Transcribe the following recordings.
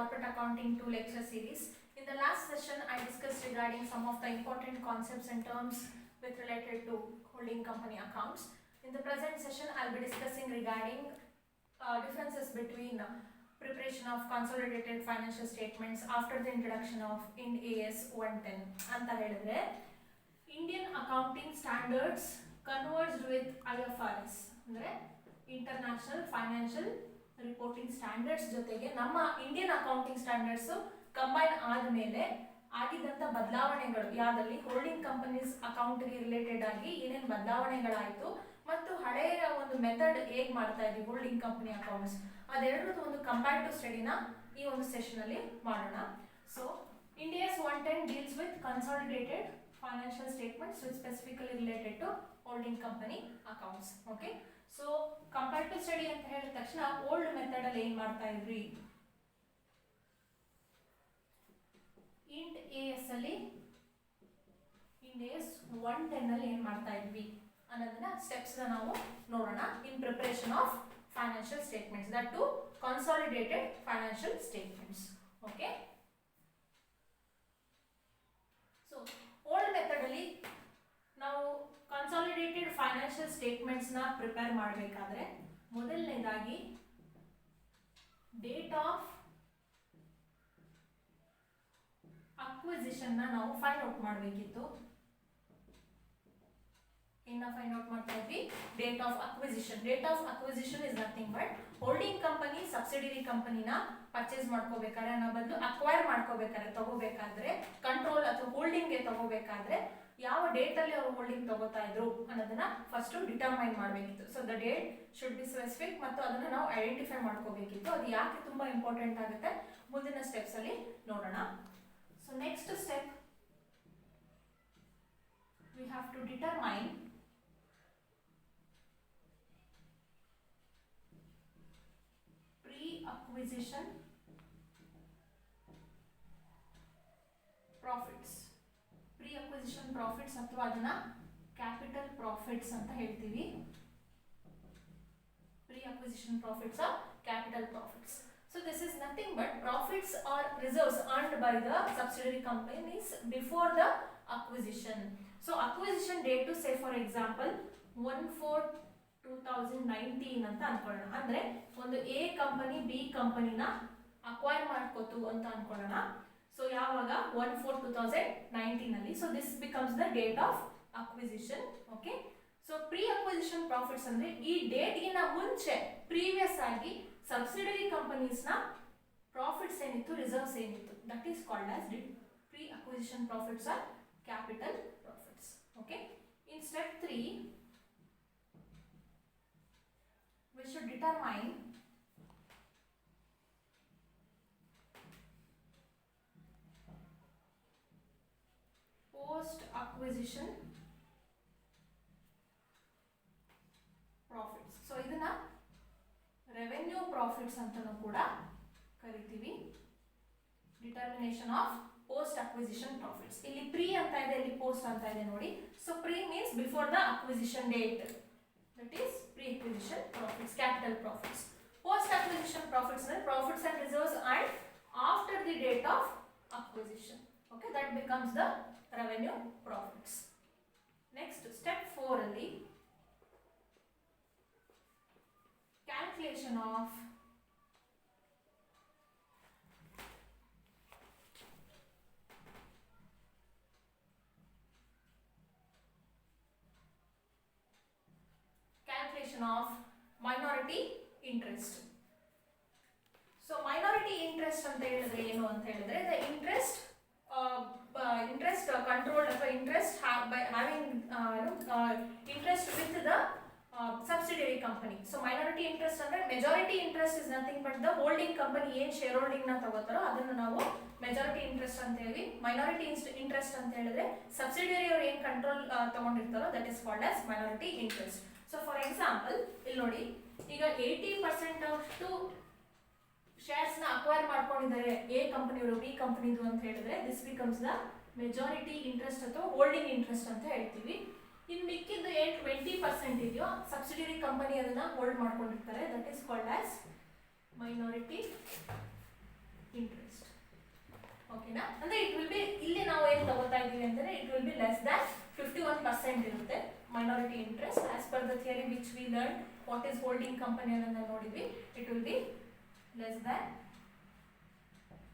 Corporate Accounting 2 lecture series. In the last session, I discussed regarding some of the important concepts and terms with related to holding company accounts. In the present session, I'll be discussing regarding differences between preparation of consolidated financial statements after the introduction of IND AS 110. ಅಂತ ಹೇಳಿದ್ರೆ Indian accounting standards converged with IFRS ಅಂದ್ರೆ International Financial reporting standards ಜೊತೆಗೆ ನಮ್ಮ Indian accounting standards combine ಆದಮೇಲೆ ಆಗಿದ್ದಂಥ ಬದಲಾವಣೆಗಳು ಯಾವ್ದಲ್ಲಿ holding companies ಅಕೌಂಟ್ಗೆ related ಆಗಿ ಏನೇನು ಬದಲಾವಣೆಗಳಾಯಿತು ಮತ್ತು ಹಳೆಯ ಒಂದು ಮೆಥಡ್ ಹೇಗೆ ಮಾಡ್ತಾ ಇದ್ವಿ ಹೋಲ್ಡಿಂಗ್ ಕಂಪನಿ ಅಕೌಂಟ್ಸ್ ಅದೆರಡರದ್ದು ಒಂದು ಕಂಪ್ಯಾರಿಟಿವ್ ಸ್ಟಡಿನ ಈ ಒಂದು ಸೆಷನ್ ಅಲ್ಲಿ ಮಾಡೋಣ. So India's 110 deals with consolidated financial statements with specifically related to holding company accounts. Okay, so comparative study ಅಂತ ಹೇಳಿದ ತಕ್ಷಣ ಓಲ್ಡ್ ಮೆಥಡ್ ಅಲ್ಲಿ ಏನ್ ಮಾಡ್ತಾ ಇದ್ರಿ, ಇಂಡ್ ಎಎಸ್ ಅಲ್ಲಿ ಇಂಡ್ ಎಎಸ್ 110 ಅಲ್ಲಿ ಏನ್ ಮಾಡ್ತಾ ಇದ್ವಿ ಅನ್ನೋದನ್ನ ಸ್ಟೆಪ್ಸ್ ನಾವು ನೋಡೋಣ. In preparation of financial statements, that to consolidated financial statements. Okay, so old method ಅಲ್ಲಿ ನಾವು ಕನ್ಸಾಲಿಡೇಟೆಡ್ ಫೈನಾನ್ಷಿಯಲ್ ಸ್ಟೇಟ್ಮೆಂಟ್ಸ್ ನ ಪ್ರಿಪೇರ್ ಮಾಡಬೇಕಾದ್ರೆ ಮೊದಲನೇದಾಗಿ ಡೇಟ್ ಆಫ್ ಅಕ್ವಿಸಿಷನ್ ನಾವು ಫೈಂಡ್ ಔಟ್ ಮಾಡಬೇಕಿತ್ತು. ಇನ್ನ ಫೈಂಡ್ ಔಟ್ ಮಾಡ್ತಾ ಇದ್ವಿ date of acquisition. Date of acquisition is nothing but holding company subsidiary ಕಂಪನಿನ ಪರ್ಚೇಸ್ ಮಾಡ್ಕೋಬೇಕಾದ್ರೆ ಅನ್ನೋ ಬದಲು ಅಕ್ವೈರ್ ಮಾಡ್ಕೋಬೇಕಾದ್ರೆ ತಗೋಬೇಕಾದ್ರೆ ಕಂಟ್ರೋಲ್ ಅಥವಾ ಹೋಲ್ಡಿಂಗ್ ಗೆ ತಗೋಬೇಕಾದ್ರೆ ಯಾವ ಡೇಟ್ ಅಲ್ಲಿ ಅವರು ಹೋಲ್ಡಿಂಗ್ ತಗೋತಾ ಇದ್ರು ಅನ್ನೋದನ್ನ ಫಸ್ಟ್ ಡಿಟರ್ಮೈನ್ ಮಾಡಬೇಕಿತ್ತು. So the date should be specific ಮತ್ತು ಅದನ್ನ ನಾವು ಐಡೆಂಟಿಫೈ ಮಾಡ್ಕೋಬೇಕಿತ್ತು. ಅದು ಯಾಕೆ ತುಂಬಾ ಇಂಪಾರ್ಟೆಂಟ್ ಆಗುತ್ತೆ ಮುಂದಿನ ಸ್ಟೆಪ್ಸ್ ಅಲ್ಲಿ ನೋಡೋಣ. So next step we have to determine pre-acquisition profits. Pre-acquisition profits ಅಥವಾ ಅದನ್ನ ಕ್ಯಾಪಿಟಲ್ ಪ್ರಾಫಿಟ್ಸ್ ಅಂತ ಹೇಳ್ತೀವಿ. Pre-acquisition profits are capital profits. So this is nothing but profits or reserves earned by the subsidiary companies before the acquisition. So acquisition date to say for example 1/4/2019 ಅಂತ ಅನ್ಕೊಳ್ಳೋಣ. ಅಂದ್ರೆ ಒಂದು A company B ಕಂಪನಿನ acquire ಮಾಡ್ಕೋತು ಅಂತ ಅನ್ಕೊಳ್ಳೋಣ. So ಯಾವಾಗ 1/4/2019 ಅಲ್ಲಿ. So this becomes the date of acquisition. Okay, so pre acquisition profits ಅಂದ್ರೆ ಈ ಡೇಟ್ ಗಿನ ಮುಂಚೆ ಪ್ರೀವಿಯಸ್ ಆಗಿ ಸಬ್ಸಿಡರಿ ಕಂಪನೀಸ್ ನ ಪ್ರಾಫಿಟ್ಸ್ ಏನಿತ್ತು, ರಿಸರ್ವ್ಸ್ ಏನಿತ್ತು, that is called as pre acquisition profits are capital profits. Okay, in step 3 we should determine post acquisition profits. So ಇದನ್ನ revenue profits ಅಂತಾನೂ ಕೂಡ ಕರಿತೀವಿ. Determination of post acquisition profits. ಇಲ್ಲಿ pre ಅಂತ ಇದೆ, ಇಲ್ಲಿ ಪೋಸ್ಟ್ ಅಂತ ಇದೆ ನೋಡಿ. So pre means before the acquisition date, that is pre-acquisition profits, capital profits. Post-acquisition profits are profits and reserves earned after the date of acquisition. Okay, that becomes the revenue profits. Next, step 4 ali calculation of of minority interest. So minority interest ಅಂತ ಹೇಳಿದ್ರೆ ಏನು ಅಂತ ಹೇಳಿದ್ರೆ the interest controlled ಅಥವಾ interest by having interest with the subsidiary company. So minority interest ಅಂದ್ರೆ majority interest is nothing but the holding company ಏನ್ share holding ನ ತಗೋತಾರೋ ಅದನ್ನ ನಾವು ಮೆಜಾರಿಟಿ ಇಂಟ್ರೆಸ್ಟ್ ಅಂತ ಹೇಳಿ. ಮೈನಾರಿಟಿ ಇಂಟ್ರೆಸ್ಟ್ ಅಂತ ಹೇಳಿದ್ರೆ ಸಬ್ಸಿಡಿಯರಿ ಅವರು ಏನ್ ಕಂಟ್ರೋಲ್ ತಗೊಂಡಿರ್ತಾರೋ that is called as minority interest. So for example ಇಲ್ಲಿ ನೋಡಿ, ಈಗ 80% ಅಷ್ಟು ಶೇರ್ಸ್ ನ ಅಕ್ವೈರ್ ಮಾಡ್ಕೊಂಡಿದ್ದಾರೆ ಎ ಕಂಪನಿಯವರು ಬಿ ಕಂಪನಿದು ಅಂತ ಹೇಳಿದ್ರೆ this becomes the majority interest ಅಥವಾ ಹೋಲ್ಡಿಂಗ್ ಇಂಟ್ರೆಸ್ಟ್ ಅಂತ ಹೇಳ್ತೀವಿ. ಇನ್ನು ಮಿಕ್ಕಿದ್ದು 20% ಇದೆಯೋ ಸಬ್ಸಿಡಿಯರಿ ಕಂಪನಿ ಅದನ್ನ ಹೋಲ್ಡ್ ಮಾಡ್ಕೊಂಡಿರ್ತಾರೆ, that is called as minority interest. ಓಕೆನಾ? ಅಂದ್ರೆ ಇಟ್ ವಿಲ್ ಬಿ, ಇಲ್ಲಿ ನಾವು ಏನು ತಗೋತಾ ಇದೀವಿ ಅಂದರೆ it will be less than 51% ಇರುತ್ತೆ minority interest as per the theory which we learn what is holding company ಅನ್ನೋದನ್ನ ನೋಡಿದ್ವಿ. It will be less than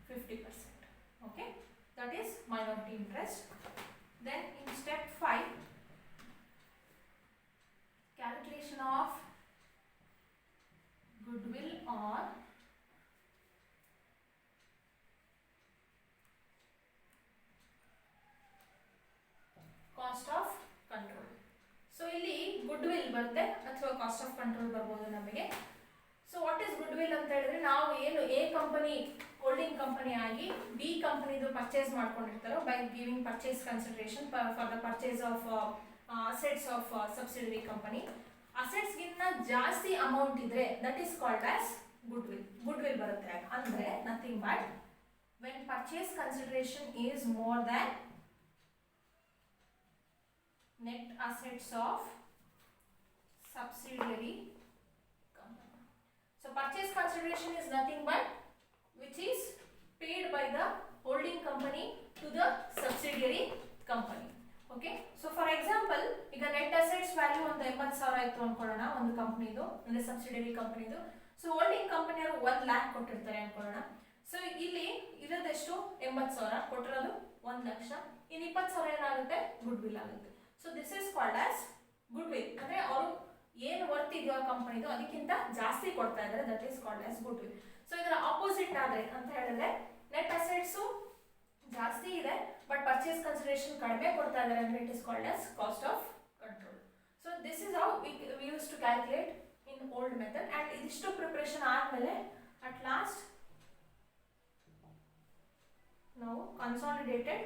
50%. Okay, that is minority interest. Then in step 5, calculation of goodwill or cost of control. So ಇಲ್ಲಿ goodwill ಬರುತ್ತೆ ಅಥವಾ cost of control ಬರ್ಬೋದು ನಮಗೆ. So what is goodwill ಅಂತ ಹೇಳಿದ್ರೆ, ನಾವು ಏನು ಎ ಕಂಪನಿ ಹೋಲ್ಡಿಂಗ್ ಕಂಪನಿ ಆಗಿ ಬಿ ಕಂಪನಿದು ಪರ್ಚೇಸ್ ಮಾಡ್ಕೊಂಡಿರ್ತಾರೋ by giving purchase consideration for the purchase of assets of subsidiary company. ಅಸೆಟ್ಸ್ಗಿಂತ ಜಾಸ್ತಿ ಅಮೌಂಟ್ ಇದ್ರೆ that is called as goodwill. Goodwill ಬರುತ್ತೆ ಅಂದ್ರೆ nothing but when purchase consideration is more than net assets of subsidiary company. So purchase consideration is nothing but which is paid by the holding company to the subsidiary company. Okay, so for example ಈಗ net assets value ಒಂದು 80,000 ಆಯ್ತು ಅನ್ಕೊಳ್ಳೋಣ ಒಂದು ಕಂಪನಿದು ಅಂದ್ರೆ subsidiary ಕಂಪನಿದು. So holding company ಅವರು 1 lakh ಕೊಟ್ಟಿರ್ತಾರೆ ಅನ್ಕೊಳ್ಳೋಣ. So ಇಲ್ಲಿ ಇರೋದೆಷ್ಟು 80,000, ಕೊಟ್ಟಿರೋದು 1 ಲಕ್ಷ. ಇನ್ನು 20,000 ಏನಾಗುತ್ತೆ, ಗುಡ್ ವಿಲ್ ಆಗುತ್ತೆ. So this is called as good will. ಅಂದ್ರೆ ಅವರು ಏನು ವರ್ತ್ ಇದೆಯೋ ಕಂಪನಿದು ಅದಕ್ಕಿಂತ ಜಾಸ್ತಿ ಕೊಡ್ತಾ ಇದ್ದಾರೆ, that is called as good will. So ಇದರ ಆಪೋಸಿಟ್ ಆದ್ರೆ ಅಂತ ಹೇಳಿದ್ರೆ ನೆಟ್ ಅಸೆಟ್ಸ್ ಜಾಸ್ತಿ ಇದೆ ಬಟ್ ಪರ್ಚೇಸ್ ಕನ್ಸಿಡರೇಷನ್ ಕಡಿಮೆ ಕೊಡ್ತಾ ಇದ್ದಾರೆ ಅಂದ್ರೆ it is called as cost of control. So this is how we use to calculate in old method. And ಇದಿಷ್ಟು ಪ್ರಿಪರೇಷನ್ ಆದ್ಮೇಲೆ ಅಟ್ ಲಾಸ್ಟ್ ನಾವು ಕನ್ಸಾಲಿಡೇಟೆಡ್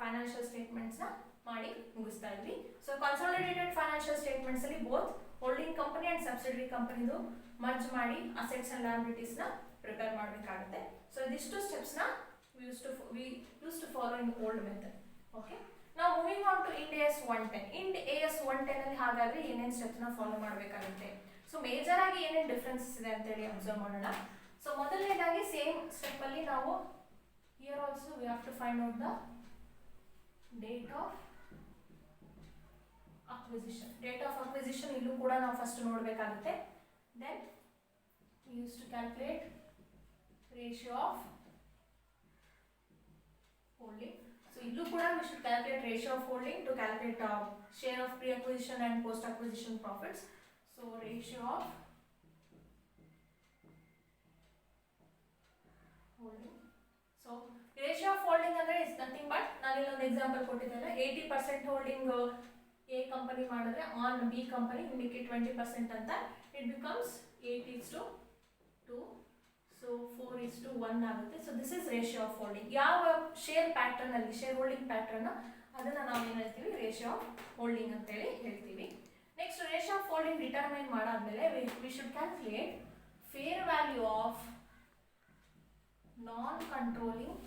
ಫೈನಾನ್ಷಿಯಲ್ ಸ್ಟೇಟ್ಮೆಂಟ್ಸ್ ನ ಮಾಡಿ ಮುಗಿಸ್ತಾ ಇದ್ವಿ. ಸೊ ಕನ್ಸಾಲಿಡೇಟೆಡ್ ಫೈನಾನ್ಷಿಯಲ್ ಸ್ಟೇಟ್ಮೆಂಟ್ಸ್ ಅಲ್ಲಿ both holding company and subsidiary ಕಂಪನಿದು merge ಮಾಡಿ ಅಸೆಟ್ಸ್ ಅಂಡ್ ಲಯಬಿಲಿಟೀಸ್ ನ ಪ್ರಿಪೇರ್ ಮಾಡಬೇಕಾಗುತ್ತೆ. ಸೊ ಇದಿಷ್ಟು ಸ್ಟೆಪ್ಸ್ ನ we used to follow in old method. Okay, now moving on to Ind AS 110. Ind AS 110 ಅಲ್ಲಿ ಹಾಗಾದ್ರೆ ಏನೇನ್ ಸ್ಟೆಪ್ಸ್ ನ ಫಾಲೋ ಮಾಡಬೇಕಾಗುತ್ತೆ, ಸೊ ಮೇಜರ್ ಆಗಿ ಏನೇನ್ ಡಿಫರೆನ್ಸಸ್ ಇದೆ ಅಂತ ಹೇಳಿ ಅಬ್ಸರ್ವ್ ಮಾಡೋಣ. ಸೊ ಮೊದಲನೇದಾಗಿ ಸೇಮ್ ಸ್ಟೆಪ್ ಅಲ್ಲಿ ನಾವು here also we have to find out the date of acquisition. Date of acquisition ಇಲ್ಲೂ ಕೂಡ ನಾವು first ನೋಡಬೇಕಾಗುತ್ತೆ. Then we used to calculate ratio of holding. So illu kuda we should calculate ratio of holding to calculate share of pre-acquisition and post-acquisition profits. So ratio of holding. So ratio of holding andre is nothing but ನಾನು ಇಲ್ಲೊಂದು example ಕೊಟ್ಟಿದ್ದೇನೆ. 80% holding A company ಮಾಡಿದ್ರೆ on B company indicate 20% ಅಂತ, it becomes 8:2. So 4:1 ಆಗುತ್ತೆ. So this is ratio of holding. ಯಾವ share pattern ಅಲ್ಲಿ, share holding pattern ಅದನ್ನ ನಾವು ಏನು ಹೇಳ್ತೀವಿ, ರೇಷಿಯೋ ಆಫ್ ಹೋಲ್ಡಿಂಗ್ ಅಂತ ಹೇಳಿ ಹೇಳ್ತೀವಿ. Next ratio of holding determine ಮಾಡಾದ್ಮೇಲೆ we should calculate fair value of non controlling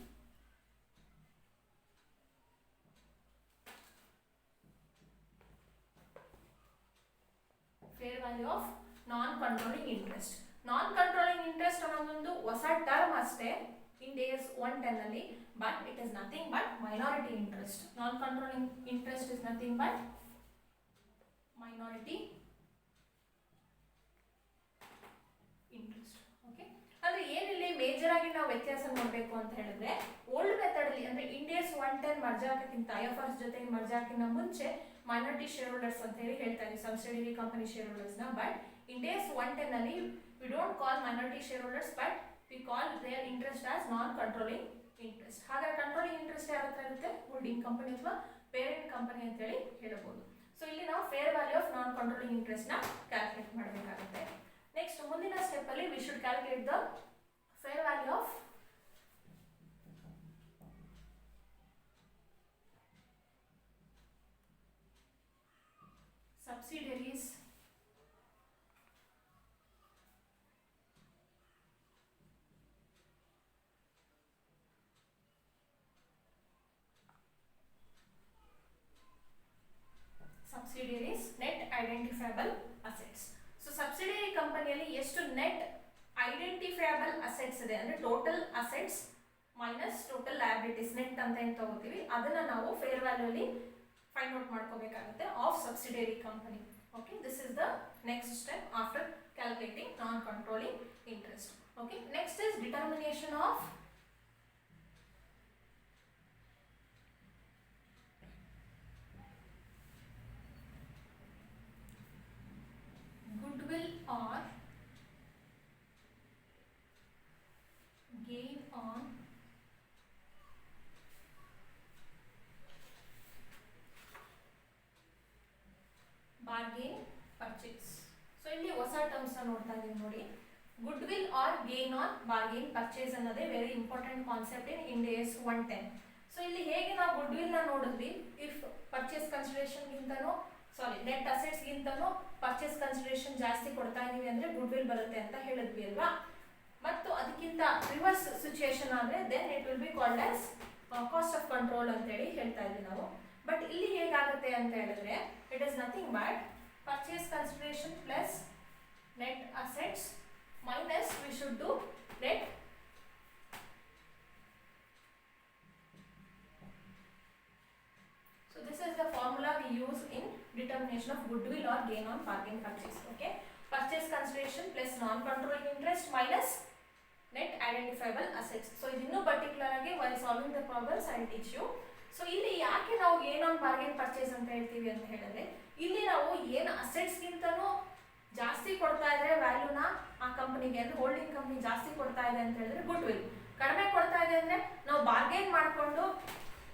interest. Non controlling interest ಅನ್ನೋದೊಂದು ಹೊಸ ಟರ್ಮ್ ಅಷ್ಟೇ ಇನ್ AS 110 ಅಲ್ಲಿ, but it is nothing but minority interest. Non controlling interest is nothing but minority interest. Okay, ಅಂದ್ರೆ ಏನಿಲ್ಲಿ major ಆಗಿ ನಾವು ವ್ಯತ್ಯಾಸ ನೋಡಬೇಕು ಅಂತ ಹೇಳಿದ್ರೆ, ಓಲ್ಡ್ ಮೆಥಡ್ ಅಲ್ಲಿ ಅಂದ್ರೆ ಇನ್ AS 110 ಮರ್ಜ್ ಹಾಕಕ್ಕಿಂತ IFRS ಜೊತೆ ಮರ್ಜ್ ಹಾಕಿನ ಮುಂಚೆ ಮೈನಾರಿಟಿ ಶೇರ್ ಹೋಲ್ಡರ್ಸ್ ಅಂತ ಹೇಳಿ ಹೇಳ್ತಾ ಇದ್ವಿ, ಸಬ್ಸಿಡಿಯರಿ ಕಂಪನಿ ಶೇರ್ ಹೋಲ್ಡರ್ಸ್ ನ. ಬಟ್ ಇನ್ AS 110 ಅಲ್ಲಿ we don't call minority shareholders but we call their interest as non-controlling interest. ಹಾಗಾದ್ರೆ ಕಂಟ್ರೋಲಿಂಗ್ ಇಂಟ್ರೆಸ್ಟ್ ಯಾರ ಹತ್ರ ಇರುತ್ತೆ, ಹೋಲ್ಡಿಂಗ್ ಕಂಪನಿ ಅಥವಾ ಪೇರೆಂಟ್ ಕಂಪನಿ ಅಂತ ಹೇಳಿ ಹೇಳಬಹುದು. ಸೊ ಇಲ್ಲಿ ನಾವು fair value of non controlling interest ನ ಕ್ಯಾಲ್ಕುಲೇಟ್ ಮಾಡಬೇಕಾಗುತ್ತೆ. ನೆಕ್ಸ್ಟ್ ಮುಂದಿನ ಸ್ಟೆಪ್ ಅಲ್ಲಿ we should calculate the fair value of subsidiaries net identifiable assets. So subsidiary ಕಂಪನಿಯಲ್ಲಿ ಎಷ್ಟು ನೆಟ್ ಐಡೆಂಟಿಫೈಯಬಲ್ ಅಸೆಟ್ ಅಸೆಟ್ಸ್ ಇದೆ ಅಂದರೆ total assets minus total liabilities net ಅಂತ ಏನು ತಗೋತೀವಿ ಅದನ್ನು ನಾವು ಫೇರ್ ವ್ಯಾಲ್ಯೂಲಿ ಫೈಂಡ್ ಔಟ್ ಮಾಡ್ಕೋಬೇಕಾಗುತ್ತೆ of subsidiary company. Okay, this is the next step after calculating non controlling interest. Okay, next is determination of goodwill or gain on bargain purchase. So ಇಲ್ಲಿ ಹೊಸ terms ನೋಡ್ತಾ ಇದೀವಿ ನೋಡಿ. Goodwill or gain on bargain purchase ಅನ್ನೋದೇ very important concept in Ind AS 110. So ಇಲ್ಲಿ ಹೇಗೆ ನಾವು goodwill ನ ನೋಡಿದ್ವಿ, ಇಫ್ ಪರ್ಚೇಸ್ ಕನ್ಸಿಡರೇಷನ್ ಗಿಂತನೂ ನೆಟ್ ಅಸೆಟ್ಸ್ ಗಿಂತನೂ ಪರ್ಚೇಸ್ ಕನ್ಸಿಡರೇಷನ್ ಜಾಸ್ತಿ ಕೊಡ್ತಾ ಇದೀವಿ ಅಂದ್ರೆ ಗುಡ್ ವಿಲ್ ಬರುತ್ತೆ ಅಂತ ಹೇಳಿದ್ವಿ ಅಲ್ವಾ. ಮತ್ತು ಅದಕ್ಕಿಂತ ರಿವರ್ಸ್ ಸಿಚುಯೇಷನ್ ಆದರೆ then it will be called as cost of control ಅಂತ ಹೇಳಿ ಹೇಳ್ತಾ ಇದ್ವಿ ನಾವು. ಬಟ್ ಇಲ್ಲಿ ಹೇಗಾಗುತ್ತೆ ಅಂತ ಹೇಳಿದ್ರೆ it is nothing but purchase consideration plus net assets minus we should do net so this is the formula we use in determination of goodwill or gain on bargain purchase. Okay, purchase consideration plus non controlling interest minus net identifiable assets. So idinnu particular agi while solving the problems I will teach you. So ಇಲ್ಲಿ ಯಾಕೆ ನಾವು gain on bargain purchase ಅಂತ ಹೇಳ್ತೀವಿ ಅಂತ ಹೇಳಿದ್ರೆ ಇಲ್ಲಿ ನಾವು ಏನು ಅಸೆಟ್ಸ್ ಗಿಂತನೂ ಜಾಸ್ತಿ ಕೊಡ್ತಾ ಇದ್ರೆ ವ್ಯಾಲ್ಯೂನ ಆ ಕಂಪನಿಗೆ ಅಂದ್ರೆ ಹೋಲ್ಡಿಂಗ್ ಕಂಪನಿ ಜಾಸ್ತಿ ಕೊಡ್ತಾ ಇದೆ ಅಂತ ಹೇಳಿದ್ರೆ ಗುಡ್ ವಿಲ್, ಕಡಿಮೆ ಕೊಡ್ತಾ ಇದೆ ಅಂದ್ರೆ ನಾವು ಬಾರ್ಗೇನ್ ಮಾಡಿಕೊಂಡು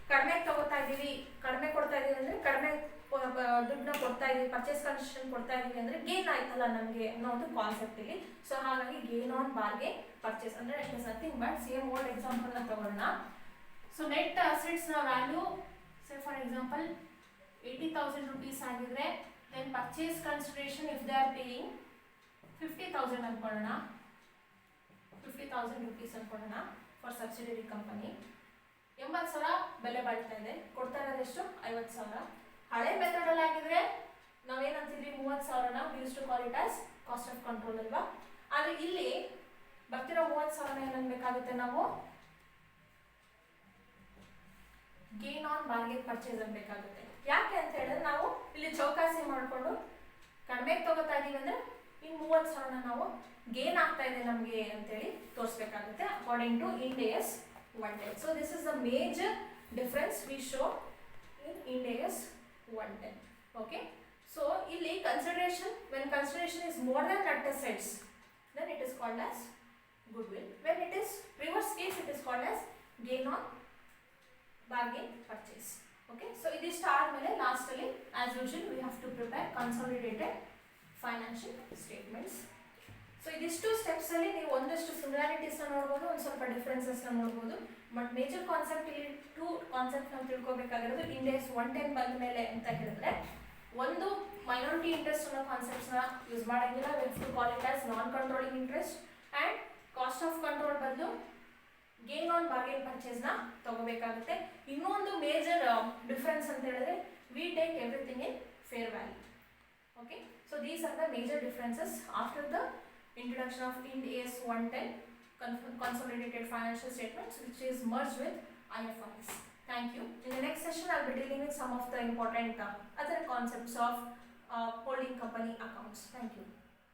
ಕಡಿಮೆ ತಗೋತಾ ಇದೀವಿ, ಕಡಿಮೆ ಕೊಡ್ತಾ ಇದೀವಿ ಅಂದ್ರೆ ಕಡಿಮೆ ದುಡ್ಡನ್ನ ಕೊಡ್ತಾ ಇದೀವಿ, ಪರ್ಚೇಸ್ ಕನ್ಸಿಡರೇಷನ್ ಕೊಡ್ತಾ ಇದೀವಿ ಅಂದ್ರೆ ಗೇನ್ ಆಯ್ತಲ್ಲ ನಮಗೆ ಅನ್ನೋ ಒಂದು ಕಾನ್ಸೆಪ್ಟ್ ಇಲ್ಲಿ. ಸೊ ಹಾಗಾಗಿ ಗೇನ್ ಆನ್ ಬಾರ್ಗೇನ್ ಪರ್ಚೇಸ್ ಅಂದ್ರೆ it is nothing but same old example ನ ತಗೊಳ್ಳೋಣ. ಸೊ ನೆಟ್ ಅಸೆಟ್ಸ್ ನ value say for example 80,000 rupees ಆಗಿದ್ರೆ then purchase consideration if they are paying 50,000 ಅನ್ಕೊಳ್ಳೋಣ, 50,000 rupees ಅನ್ಕೊಳ್ಳೋಣ ಫಾರ್ ಸಬ್ಸಿಡಿಯರಿ ಕಂಪನಿ. 80,000 ಬೆಲೆ ಬಾಳ್ತಾ ಇದೆ, ಕೊಡ್ತಾ ಇರೋದು ಎಷ್ಟು 50,000. ಹಳೆ ಮೆಥಡ್ ಅಲ್ಲಿ ಆಗಿದ್ರೆ ನಾವೇನಂತಿದ್ವಿ 30,000ನ we used to call it as cost of control ಅಲ್ವಾ. ಆದ್ರೆ ಇಲ್ಲಿ ಬರ್ತಿರೋ 30,000 ಏನನ್ಬೇಕಾಗುತ್ತೆ ನಾವು ಗೇನ್ ಆನ್ ಬಾರ್ಗೇನ್ ಪರ್ಚೇಸ್ ಅನ್ಬೇಕಾಗುತ್ತೆ. ಯಾಕೆ ಅಂತ ಹೇಳಿದ್ರೆ ನಾವು ಇಲ್ಲಿ ಚೌಕಾಸಿ ಮಾಡಿಕೊಂಡು ಕಡಿಮೆ ತಗೋತಾ ಇದೀವಿ ಅಂದ್ರೆ ಇನ್ನು 30,000 ನಾವು ಗೇನ್ ಆಗ್ತಾ ಇದೆ ನಮಗೆ ಅಂತೇಳಿ ತೋರಿಸ್ಬೇಕಾಗುತ್ತೆ according to Ind AS 110. So this is the major difference we show in Ind AS 110. Okay, so ಇಲ್ಲಿ consideration when consideration is more than net assets then it is called as goodwill. When it is reverse case it is called as gain on bargain purchase. Okay, so ಇದಿಷ್ಟು ಆದಮೇಲೆ ಲಾಸ್ಟಲ್ಲಿ as usual we have to prepare consolidated financial statements. So ಇದಿಷ್ಟು ಸ್ಟೆಪ್ಸಲ್ಲಿ ನೀವು ಒಂದಷ್ಟು ಸಿಮಿಲಾರಿಟೀಸ್ನ ನೋಡ್ಬೋದು, ಒಂದು ಸ್ವಲ್ಪ ಡಿಫ್ರೆನ್ಸಸ್ನ ನೋಡ್ಬೋದು. ಬಟ್ ಮೇಜರ್ ಕಾನ್ಸೆಪ್ಟ್ ಇಲ್ಲಿ 2 ಕಾನ್ಸೆಪ್ಟ್ನ ತಿಳ್ಕೊಬೇಕಾಗಿರೋದು ಇಂಡ್ AS 110 ಬಂದ ಮೇಲೆ ಅಂತ ಹೇಳಿದ್ರೆ ಒಂದು ಮೈನಾರಿಟಿ ಇಂಟ್ರೆಸ್ಟ್ ಅನ್ನೋ ಕಾನ್ಸೆಪ್ಟ್ಸ್ನ ಯೂಸ್ ಮಾಡೋಂಗಿಲ್ಲ, we have to call it as non controlling interest and cost of control ಬದಲು ಗೇನ್ ಆನ್ ಬಾರ್ಗೇನ್ ಪರ್ಚೇಸ್ನ ತಗೋಬೇಕಾಗುತ್ತೆ. ಇನ್ನೊಂದು ಮೇಜರ್ ಡಿಫ್ರೆನ್ಸ್ ಅಂತ ಹೇಳಿದ್ರೆ we take everything in fair value. Okay, so these are the major differences after the introduction of Ind AS 110 consolidated financial statements which is merged with IFRS. Thank you. In the next session I will be dealing with some of the important other concepts of holding company accounts. Thank you.